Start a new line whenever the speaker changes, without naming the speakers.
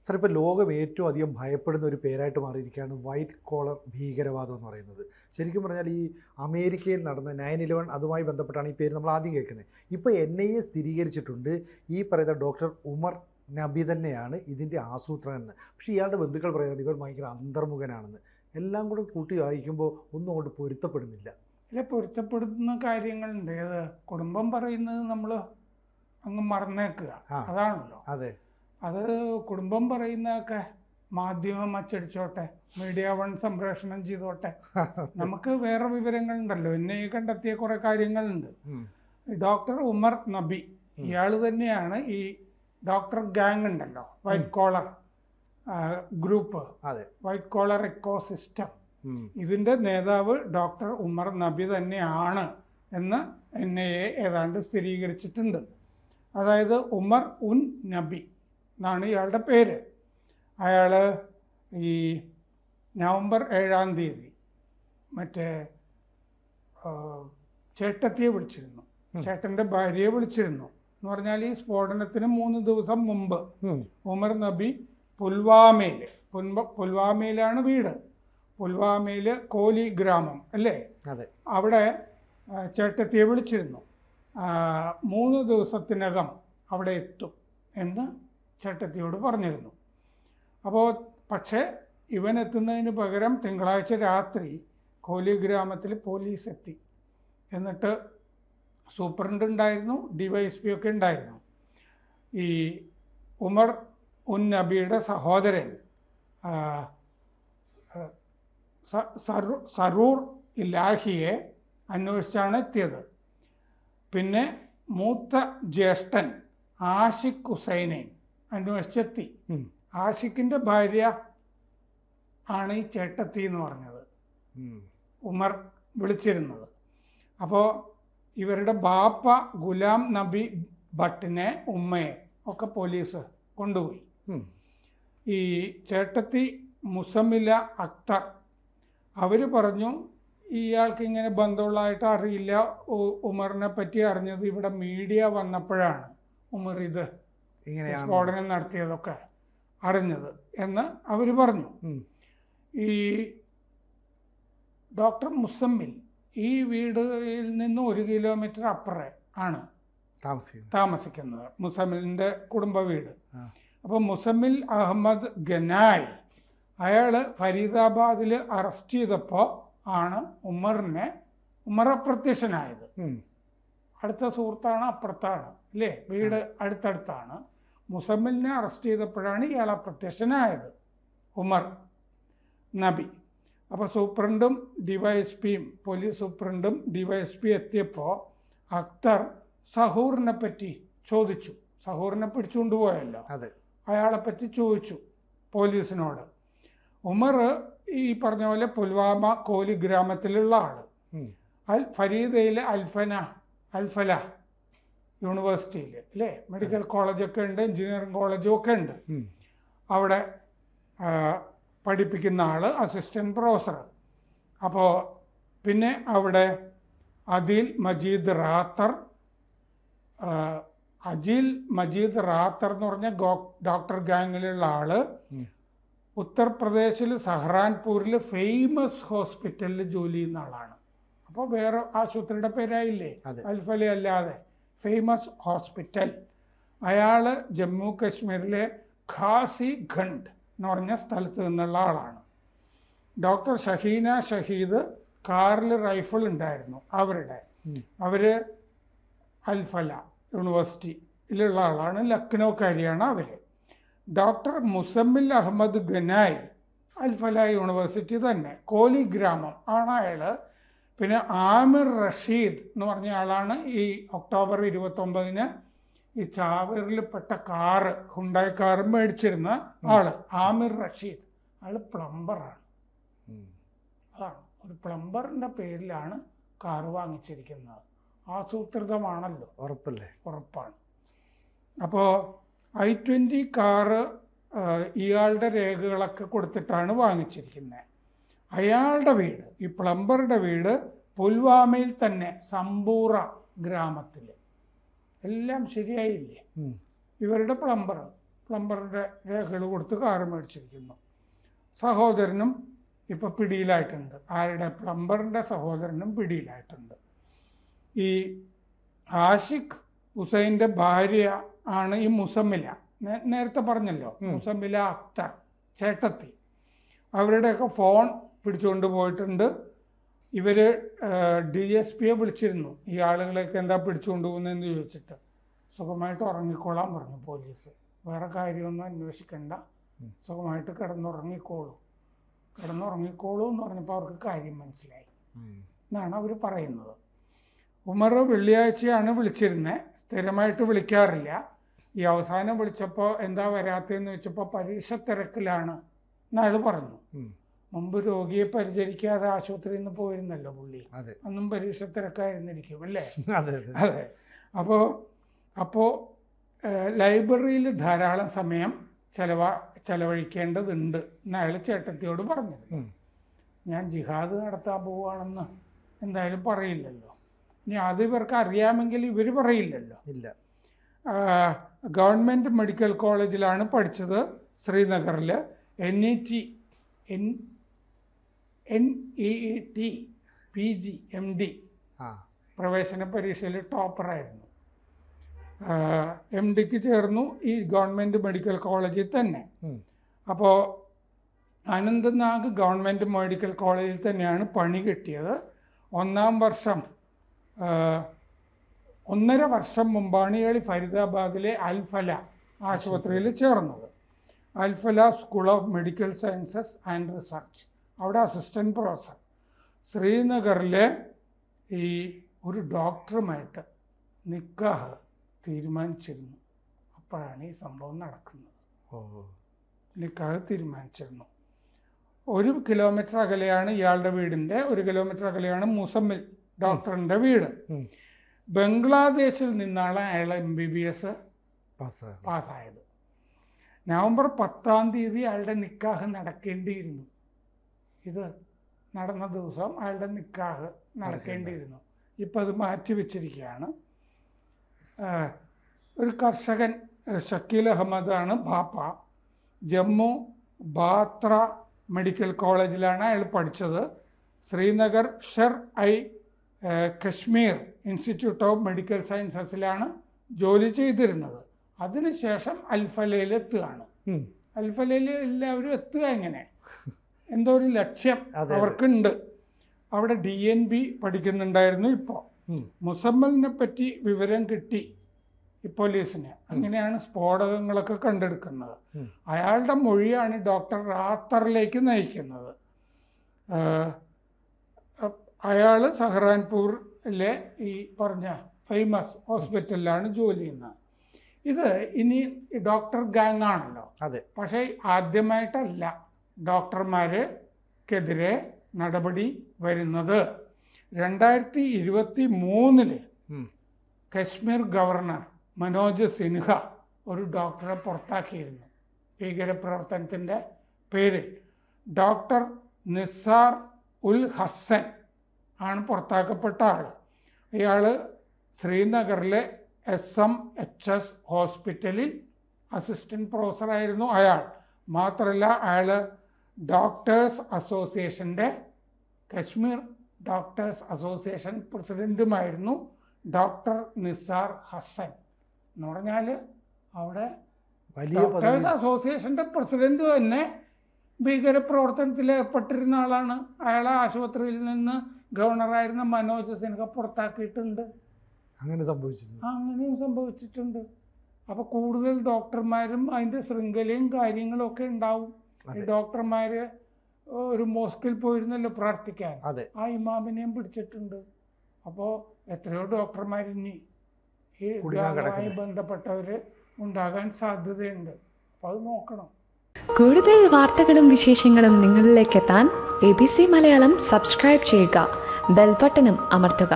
Sir, ഇപ്പോൾ ലോകം ഏറ്റവും അധികം ഭയപ്പെടുന്ന ഒരു പേരായിട്ട് മാറിയിരിക്കുകയാണ് വൈറ്റ് കോളർ ഭീകരവാദം എന്ന് പറയുന്നത്. ശരിക്കും പറഞ്ഞാൽ ഈ അമേരിക്കയിൽ നടന്ന 9/11 അതുമായി ബന്ധപ്പെട്ടാണ് ഈ പേര് നമ്മൾ ആദ്യം കേൾക്കുന്നത്. ഇപ്പോൾ NIA സ്ഥിരീകരിച്ചിട്ടുണ്ട് ഈ പറയുന്ന ഡോക്ടർ ഉമർ നബി തന്നെയാണ് ഇതിൻ്റെ ആസൂത്രകൻ എന്ന്. പക്ഷേ ഇയാളുടെ ബന്ധുക്കൾ പറയുന്നത് ഇവർ ഭയങ്കര അന്തർമുഖനാണെന്ന്. എല്ലാം കൂടെ കൂട്ടി വായിക്കുമ്പോൾ ഒന്നും അങ്ങോട്ട് പൊരുത്തപ്പെടുന്നില്ല.
അല്ല, പൊരുത്തപ്പെടുന്ന കാര്യങ്ങളുണ്ട്. ഏത് കുടുംബം പറയുന്നത് നമ്മൾ അങ്ങ് മറന്നേക്കുക, അതാണല്ലോ.
അതെ,
അത് കുടുംബം പറയുന്നതൊക്കെ മാധ്യമം അച്ചടിച്ചോട്ടെ, മീഡിയ വൺ സംപ്രേഷണം ചെയ്തോട്ടെ. നമുക്ക് വേറെ വിവരങ്ങളുണ്ടല്ലോ, എന്നെ കണ്ടെത്തിയ കുറേ കാര്യങ്ങളുണ്ട്. ഡോക്ടർ ഉമർ നബി ഇയാൾ തന്നെയാണ് ഈ ഡോക്ടർ ഗാങ് ഉണ്ടല്ലോ, white collar group, white collar ecosystem, ഇതിൻ്റെ നേതാവ് ഡോക്ടർ ഉമർ നബി തന്നെയാണ് എന്ന് NIA ഏതാണ്ട് സ്ഥിരീകരിച്ചിട്ടുണ്ട്. അതായത് ഉമർ ഉൻ നബി എന്നാണ് ഇയാളുടെ പേര്. അയാൾ ഈ നവംബർ 7-ാം തീയതി മറ്റേ ചേട്ടത്തിയെ വിളിച്ചിരുന്നു, ചേട്ടൻ്റെ ഭാര്യയെ വിളിച്ചിരുന്നു. എന്ന് പറഞ്ഞാൽ ഈ സ്ഫോടനത്തിന് 3 ദിവസം മുമ്പ് ഉമർ നബി പുൽവാമയിലാണ് വീട്. പുൽവാമയിൽ കോലി ഗ്രാമം അല്ലേ, അവിടെ ചേട്ടത്തിയെ വിളിച്ചിരുന്നു. 3 ദിവസത്തിനകം അവിടെ എത്തും എന്ന് ചേട്ടത്തിയോട് പറഞ്ഞിരുന്നു. അപ്പോൾ പക്ഷേ ഇവൻ എത്തുന്നതിന് പകരം തിങ്കളാഴ്ച രാത്രി കോലി ഗ്രാമത്തിൽ പോലീസ് എത്തി. എന്നിട്ട് സൂപ്രണ്ട് ഉണ്ടായിരുന്നു, DYSP ഒക്കെ ഉണ്ടായിരുന്നു. ഈ ഉമർ ഉൻ നബിയുടെ സഹോദരൻ സറൂർ ഇലാഹിയെ അന്വേഷിച്ചാണ് എത്തിയത്. പിന്നെ മൂത്ത ജ്യേഷ്ഠൻ ആഷിഖ് ഹുസൈനെ അന്വേഷിച്ചെത്തി. ആഷിഖിൻ്റെ ഭാര്യ ആണ് ഈ ചേട്ടത്തി എന്ന് പറഞ്ഞത്, ഉമർ വിളിച്ചിരുന്നത്. അപ്പോൾ ഇവരുടെ ബാപ്പ ഗുലാം നബി ഭട്ടിനെ, ഉമ്മയെ ഒക്കെ പോലീസ് കൊണ്ടുപോയി. ഈ ചേട്ടത്തി മുസമില അക്തർ അവർ പറഞ്ഞു ഇയാൾക്ക് ഇങ്ങനെ ബന്ധമുള്ളതായിട്ട് അറിയില്ല, ഉമറിനെ പറ്റി അറിഞ്ഞത് ഇവിടെ മീഡിയ വന്നപ്പോഴാണ് ഉമർ ഇത് സ്ഫോടനം നടത്തിയതൊക്കെ അറിഞ്ഞത് എന്ന് അവർ പറഞ്ഞു. ഈ ഡോക്ടർ മുസമ്മിൽ ഈ വീടിൽ നിന്ന് 1 കിലോമീറ്റർ അപ്പുറം ആണ് താമസിക്കുന്നത്, മുസമ്മിലിൻ്റെ കുടുംബ വീട്. അപ്പോൾ മുസമ്മിൽ അഹമ്മദ് ഗനായ് അയാൾ ഫരീദാബാദിൽ അറസ്റ്റ് ചെയ്തപ്പോൾ ആണ് ഉമർ അപ്രത്യക്ഷനായത്. അടുത്ത സുഹൃത്താണ്, അപ്പുറത്താണ് അല്ലേ, വീട് അടുത്തടുത്താണ്. മുസമ്മിലിനെ അറസ്റ്റ് ചെയ്തപ്പോഴാണ് ഇയാൾ അപ്രത്യക്ഷനായത്, ഉമർ നബി. അപ്പോൾ സൂപ്രണ്ടും DYSPയും പോലീസ് സൂപ്രണ്ടും DYSP എത്തിയപ്പോൾ അക്തർ സഹൂറിനെ പറ്റി ചോദിച്ചു. സഹൂറിനെ പിടിച്ചുകൊണ്ട് പോയല്ലോ, അയാളെപ്പറ്റി ചോദിച്ചു പോലീസിനോട്. ഉമർ ഈ പറഞ്ഞ പോലെ പുൽവാമ കോലി ഗ്രാമത്തിലുള്ള ആള്, ഫരീദയിലെ അൽഫല യൂണിവേഴ്സിറ്റിയിൽ അല്ലേ, മെഡിക്കൽ കോളേജൊക്കെ ഉണ്ട്, എഞ്ചിനീയറിംഗ് കോളേജും ഒക്കെ ഉണ്ട്. അവിടെ പഠിപ്പിക്കുന്ന ആൾ, അസിസ്റ്റൻറ്റ് പ്രൊഫസർ. അപ്പോൾ പിന്നെ അവിടെ അജിൽ മജീദ് റാത്തർ എന്ന് പറഞ്ഞ ഡോക്ടർ ഗാങ്ങിലുള്ള ആള് ഉത്തർപ്രദേശിൽ സഹറാൻപൂരിൽ ഫേമസ് ഹോസ്പിറ്റലിൽ ജോലി ചെയ്യുന്ന ആളാണ്. അപ്പോൾ വേറെ ആശുപത്രിയുടെ പേരായില്ലേ, അൽഫല അല്ലാതെ ഫേമസ് ഹോസ്പിറ്റൽ. അയാൾ ജമ്മു കാശ്മീരിലെ ഖാസി ഖണ്ഡ് എന്ന് പറഞ്ഞ സ്ഥലത്ത് നിന്നുള്ള ആളാണ്. ഡോക്ടർ ഷഹീന ഷഹീദ് കാറിൽ റൈഫിൾ ഉണ്ടായിരുന്നു അവരുടെ, അവർ അൽഫല യൂണിവേഴ്സിറ്റിയിലുള്ള ആളാണ്, ലക്നൗക്കാരിയാണ് അവർ. ഡോക്ടർ മുസമ്മിൽ അഹമ്മദ് ഗനായ് അൽഫല യൂണിവേഴ്സിറ്റി തന്നെ, കോലി ഗ്രാമം ആണ് അയാൾ. പിന്നെ ആമിർ റഷീദ് എന്ന് പറഞ്ഞ ആളാണ് ഈ ഒക്ടോബർ 29-ന് ഈ ചാവേറിൽപ്പെട്ട കാറ്, ഹുണ്ടായി കാറ് മേടിച്ചിരുന്ന ആള്. ആമിർ റഷീദ് അയാൾ പ്ലംബറാണ്. അതാണ്, ഒരു പ്ലംബറിൻ്റെ പേരിലാണ് കാറ് വാങ്ങിച്ചിരിക്കുന്നത്. ആസൂത്രിതമാണല്ലോ, ഉറപ്പാണ്. അപ്പോൾ I-20 കാറ് ഇയാളുടെ രേഖകളൊക്കെ കൊടുത്തിട്ടാണ് വാങ്ങിച്ചിരിക്കുന്നത്. അയാളുടെ വീട്, ഈ പ്ലംബറുടെ വീട് പുൽവാമയിൽ തന്നെ സംബൂറ ഗ്രാമത്തിൽ. എല്ലാം ശരിയായില്ലേ? ഇവരുടെ പ്ലംബറിൻ്റെ രേഖകൾ കൊടുത്ത് കാറ് മേടിച്ചിരിക്കുന്നു. സഹോദരനും ഇപ്പോൾ പിടിയിലായിട്ടുണ്ട്. ആരുടെ? പ്ലംബറിൻ്റെ സഹോദരനും പിടിയിലായിട്ടുണ്ട്. ഈ ആഷിഖ് ഹുസൈൻ്റെ ഭാര്യ ആണ് ഈ മുസമ്മില. നേരത്തെ പറഞ്ഞല്ലോ, മുസമ്മില അക്തർ ചേട്ടത്തി. അവരുടെയൊക്കെ ഫോൺ പിടിച്ചുകൊണ്ട് പോയിട്ടുണ്ട്. ഇവർ DSPയെ വിളിച്ചിരുന്നു, ഈ ആളുകളെയൊക്കെ എന്താ പിടിച്ചുകൊണ്ട് പോകുന്നതെന്ന് ചോദിച്ചിട്ട്. സുഖമായിട്ട് ഉറങ്ങിക്കോളാൻ പറഞ്ഞു പോലീസ്. വേറെ കാര്യമൊന്നും അന്വേഷിക്കണ്ട, സുഖമായിട്ട് കിടന്നുറങ്ങിക്കോളൂ എന്ന് പറഞ്ഞപ്പോൾ അവർക്ക് കാര്യം മനസ്സിലായി എന്നാണ് അവർ പറയുന്നത്. ഉമർ വെള്ളിയാഴ്ചയാണ് വിളിച്ചിരുന്നത്, സ്ഥിരമായിട്ട് വിളിക്കാറില്ല. ഈ അവസാനം വിളിച്ചപ്പോൾ എന്താ വരാത്തതെന്ന് വെച്ചപ്പോൾ പരീക്ഷ തിരക്കിലാണ് എന്നയാൾ പറഞ്ഞു. മുമ്പ് രോഗിയെ പരിചരിക്കാതെ ആശുപത്രിയിൽ നിന്ന് പോയിരുന്നല്ലോ പുള്ളി, അന്നും പരീക്ഷ തിരക്കായിരുന്നിരിക്കും അല്ലേ? അതെ. അപ്പോൾ ലൈബ്രറിയിൽ ധാരാളം സമയം ചെലവഴിക്കേണ്ടതുണ്ട് എന്നയാൾ ചേട്ടത്തിയോട് പറഞ്ഞത്. ഞാൻ ജിഹാദ് നടത്താൻ പോവുകയാണെന്ന് എന്തായാലും പറയില്ലല്ലോ. ഇനി അത് ഇവർക്ക് അറിയാമെങ്കിൽ ഇവർ പറയില്ലല്ലോ. ഇല്ല. ഗവൺമെൻറ് മെഡിക്കൽ കോളേജിലാണ് പഠിച്ചത്, ശ്രീനഗറിൽ. NEET PG MD പ്രവേശന പരീക്ഷയിൽ ടോപ്പറായിരുന്നു. MDക്ക് ചേർന്നു ഈ ഗവൺമെൻറ് മെഡിക്കൽ കോളേജിൽ തന്നെ. അപ്പോൾ അനന്തനാഗ് ഗവൺമെൻറ് മെഡിക്കൽ കോളേജിൽ തന്നെയാണ് പണി കിട്ടിയത്. 1.5 വർഷം മുമ്പാണ് ഇയാൾ ഫരീദാബാദിലെ അൽഫല ആശുപത്രിയിൽ ചേർന്നത്. Al-Falah school of medical sciences and research, അവിടെ അസിസ്റ്റൻറ്റ് പ്രൊഫസർ. ശ്രീനഗറിലെ ഈ ഒരു ഡോക്ടറുമായിട്ട് നിക്കാഹ് തീരുമാനിച്ചിരുന്നു. അപ്പോഴാണ് ഈ സംഭവം നടക്കുന്നത്. നിക്കാഹ് തീരുമാനിച്ചിരുന്നു. 1 കിലോമീറ്റർ അകലെയാണ് ഇയാളുടെ വീടിൻ്റെ, 1 കിലോമീറ്റർ അകലെയാണ് മുസമ്മിൽ ഡോക്ടറിൻ്റെ വീട്. ബംഗ്ലാദേശിൽ നിന്നാണ് അയാൾ MBBS പാസ്സായത്. നവംബർ 10-ാം തീയതി അയാളുടെ നിക്കാഹ് നടക്കേണ്ടിയിരുന്നു. ഇത് നടന്ന ദിവസം അയാളുടെ നിക്കാഹ് നടക്കേണ്ടിയിരുന്നു. ഇപ്പം അത് മാറ്റിവെച്ചിരിക്കുകയാണ്. ഒരു കർഷകൻ, ഷക്കീൽ അഹമ്മദാണ് ബാപ്പ. ജമ്മു ബാത്ര മെഡിക്കൽ കോളേജിലാണ് അയാൾ പഠിച്ചത്. Srinagar Kashmir institute of medical സയൻസസിലാണ് ജോലി ചെയ്തിരുന്നത്. അതിനുശേഷം അൽഫലയിലെത്തുകയാണ്. അൽഫലയിൽ എല്ലാവരും എത്തുക എങ്ങനെ? എന്തോ ഒരു ലക്ഷ്യം അവർക്കുണ്ട്. അവിടെ DNB പഠിക്കുന്നുണ്ടായിരുന്നു. ഇപ്പോൾ മുസമ്മലിനെ പറ്റി വിവരം കിട്ടി പോലീസിന്. അങ്ങനെയാണ് സ്ഫോടകങ്ങളൊക്കെ കണ്ടെടുക്കുന്നത്. അയാളുടെ മൊഴിയാണ് ഡോക്ടർ റാത്തറിലേക്ക് നയിക്കുന്നത്. അയാൾ സഹറാൻപൂരിലെ ഈ പറഞ്ഞ ഫേമസ് ഹോസ്പിറ്റലിലാണ് ജോലി ചെയ്യുന്നത്. ഇത് ഇനി ഡോക്ടർ ഗാങ് ആണല്ലോ. പക്ഷേ ആദ്യമായിട്ടല്ല ഡോക്ടർമാർക്കെതിരെ നടപടി വരുന്നത്. 2023 കശ്മീർ ഗവർണർ മനോജ് സിൻഹ ഒരു ഡോക്ടറെ പുറത്താക്കിയിരുന്നു ഭീകരപ്രവർത്തനത്തിൻ്റെ പേരിൽ. ഡോക്ടർ നിസാർ ഉൽ ഹസൻ ആണ് പുറത്താക്കപ്പെട്ട ആൾ. ഇയാൾ ശ്രീനഗറിലെ SMHS ഹോസ്പിറ്റലിൽ അസിസ്റ്റൻറ്റ് പ്രൊഫസറായിരുന്നു അയാൾ. മാത്രമല്ല അയാൾ ഡോക്ടേഴ്സ് അസോസിയേഷൻ്റെ, കശ്മീർ ഡോക്ടേഴ്സ് അസോസിയേഷൻ പ്രസിഡൻറ്റുമായിരുന്നു ഡോക്ടർ നിസാർ ഹസൻ. എന്ന് പറഞ്ഞാൽ അവിടെ ഡോക്ടേഴ്സ് അസോസിയേഷൻ്റെ പ്രസിഡൻറ്റ് തന്നെ ഭീകരപ്രവർത്തനത്തിൽ ഏർപ്പെട്ടിരുന്ന ആളാണ്. അയാളെ ആശുപത്രിയിൽ നിന്ന് ഗവർണറായിരുന്ന മനോജ് സിൻഹ പുറത്താക്കിയിട്ടുണ്ട്. അങ്ങനെയും സംഭവിച്ചിട്ടുണ്ട്. അപ്പോൾ കൂടുതൽ ഡോക്ടർമാരും അതിൻ്റെ ശൃംഖലയും കാര്യങ്ങളും ഒക്കെ ഉണ്ടാവും. ഈ ഡോക്ടർമാർ ഒരു മോസ്കിൽ പോയിരുന്നല്ലോ പ്രാർത്ഥിക്കാൻ, ആ ഇമാമിനെയും പിടിച്ചിട്ടുണ്ട്. അപ്പോൾ എത്രയോ ഡോക്ടർമാർ ഇനി ഈ ഇതുമായി ബന്ധപ്പെട്ടവർ ഉണ്ടാകാൻ സാധ്യതയുണ്ട്. അപ്പോൾ അത് നോക്കണം.
കൂടുതൽ വാർത്തകളും വിശേഷങ്ങളും നിങ്ങളിലേക്ക് എത്താൻ ABC മലയാളം സബ്സ്ക്രൈബ് ചെയ്യുക, ബെൽ ബട്ടണും അമർത്തുക.